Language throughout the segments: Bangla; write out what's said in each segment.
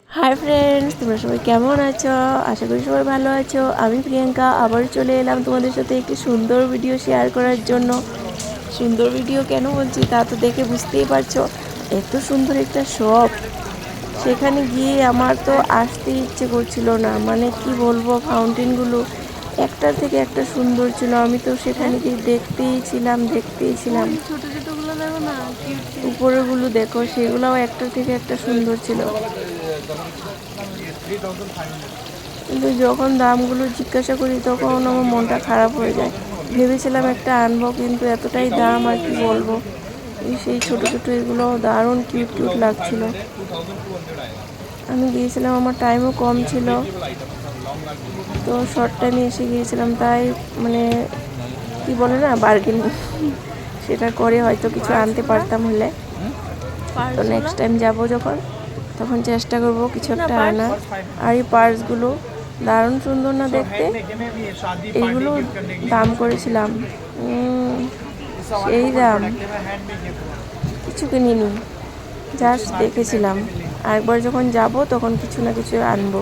হাই ফ্রেন্ডস, তোমরা সবাই কেমন আছো? আশা করি সবাই ভালো আছো। আমি প্রিয়াঙ্কা আবার চলে এলাম তোমাদের সাথে একটি সুন্দর ভিডিও শেয়ার করার জন্য। সুন্দর ভিডিও কেন বলছি তা তো দেখে বুঝতেই পারছো। এত সুন্দর একটা শপ, সেখানে গিয়ে আমার তো আসতে ইচ্ছে করছিল না। মানে কি বলবো, ফাউন্টেনগুলো একটার থেকে একটা সুন্দর ছিল। আমি তো সেখানে গিয়ে দেখতেই ছিলাম। ছোট ছোটগুলো দেখো না, উপরেগুলো দেখো, সেগুলোও একটার থেকে একটা সুন্দর ছিল। কিন্তু যখন দামগুলো জিজ্ঞাসা করি তখন আমার মনটা খারাপ হয়ে যায়। ভেবেছিলাম একটা আনবো, কিন্তু এতটাই দাম আর কি বলবো। সেই ছোট ছোট এগুলো দারুণ কিউট কিউট লাগছিল। আমি গিয়েছিলাম, আমার টাইমও কম ছিল, তো শর্ট টাইমে এসে গিয়েছিলাম। তাই মানে কি বলে না, বার্গেনিং সেটা করে হয়তো কিছু আনতে পারতাম হলে। তো নেক্সট টাইম যাবো যখন, তখন চেষ্টা করব কিছু একটা আনার। আর এই পার্সগুলো দারুণ সুন্দর না দেখতে। এইগুলো দাম করেছিলাম সেই দাম, কিছু কিনিনি, জাস্ট দেখেছিলাম। আরেকবার যখন যাব তখন কিছু না কিছু আনবো।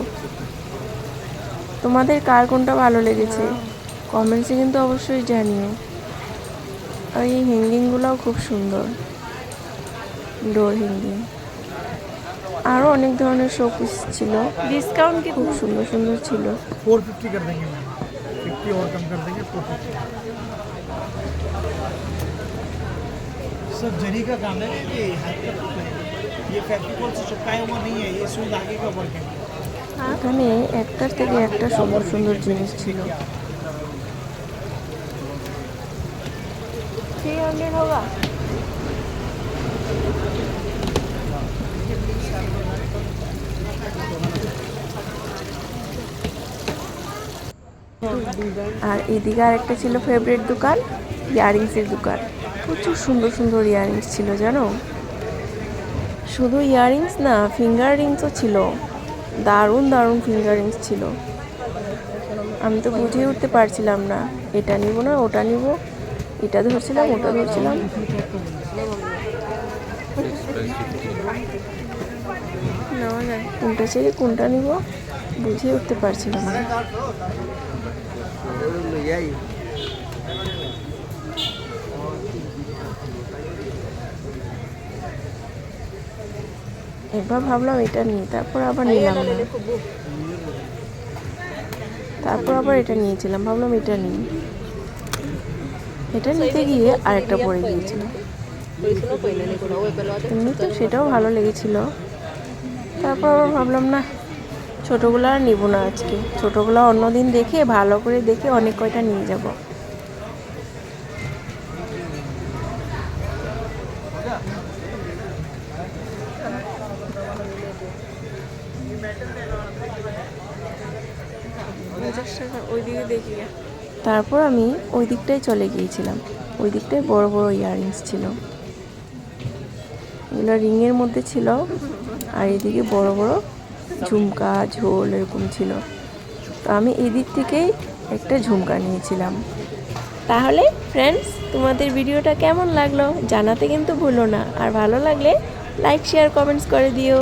তোমাদের কার কোনটা ভালো লেগেছে কমেন্টসে কিন্তু অবশ্যই জানিও। আর এই হ্যাঙ্গিংগুলোও খুব সুন্দর, ডোর হ্যাঙ্গিং। আরও অনেক ধরনের শোপিস ছিল, डिस्काउंट খুব कितना? সুন্দর সুন্দর ছিল। 450 कर देंगे मैम, 50 और कम कर देंगे 450। सर जरी का काम है, ये हाथ का काम है, ये फेविकॉल से चिपकाया हुआ नहीं है, ये सुई धागे का वर्क है। এখানে একটার থেকে একটা সুন্দর সুন্দর জিনিস ছিল। 300 होगा। আর এদিকে আরেকটা ছিল ফেভারিট দোকান, ইয়াররিংসের দোকান। প্রচুর সুন্দর সুন্দর ইয়াররিংস ছিল জানো। শুধু ইয়াররিংস না, ফিঙ্গার রিংসও ছিল। দারুণ দারুণ ফিঙ্গার রিংস ছিল। আমি তো বুঝে উঠতে পারছিলাম না, এটা নিব না ওটা নিব। এটা ধরছিলাম, ওটা ধরছিলাম। কোনটা ছেড়ে কোনটা নিব বুঝে উঠতে পারছিলাম না। একবার ভাবলাম এটা নিই, তারপর আবার নিলাম না। তারপর আবার এটা নিয়েছিলাম, ভাবলাম এটা নিই। এটা নিতে গিয়ে আরেকটা পড়ে গিয়েছিল। এমনি তো সেটাও ভালো লেগেছিল। তারপর আবার ভাবলাম না, ছোটোগুলো আর নিব না আজকে। ছোটোগুলো অন্যদিন দেখে, ভালো করে দেখে অনেক কয়টা নিয়ে যাব। তারপর আমি ওই দিকটায় চলে গিয়েছিলাম। ওই দিকটায় বড় বড় ইয়াররিংস ছিল, এগুলো রিংয়ের মধ্যে ছিল। আর এদিকে বড় বড় ঝুমকা, ঝোল এরকম ছিল। তো আমি এদিক থেকেই একটা ঝুমকা নিয়েছিলাম। তাহলে ফ্রেন্ডস, তোমাদের ভিডিওটা কেমন লাগলো জানাতে কিন্তু ভুলো না। আর ভালো লাগলে লাইক শেয়ার কমেন্টস করে দিও।